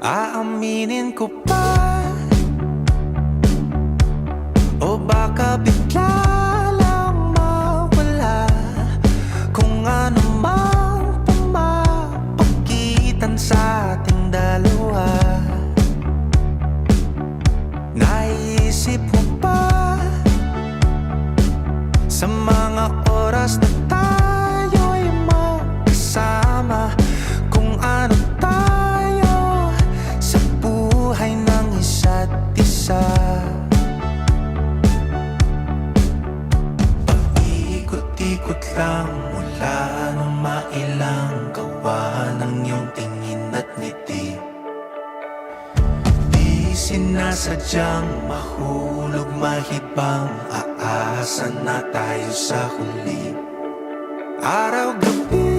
Aaminin ko pa, o baka bigla lang mawala kung ano mang pumapagitan sa ating dalawa. Naisip mo ba sa mga oras na tayo'y magkasama, kung ano tayo sa buhay ng isa't isa? Paikot-ikot lang mula nung mailang gawa ng iyong tingin at ngiti. Di sinasadyang mahulog, mahibang aasa na tayo sa huli. Araw-gabi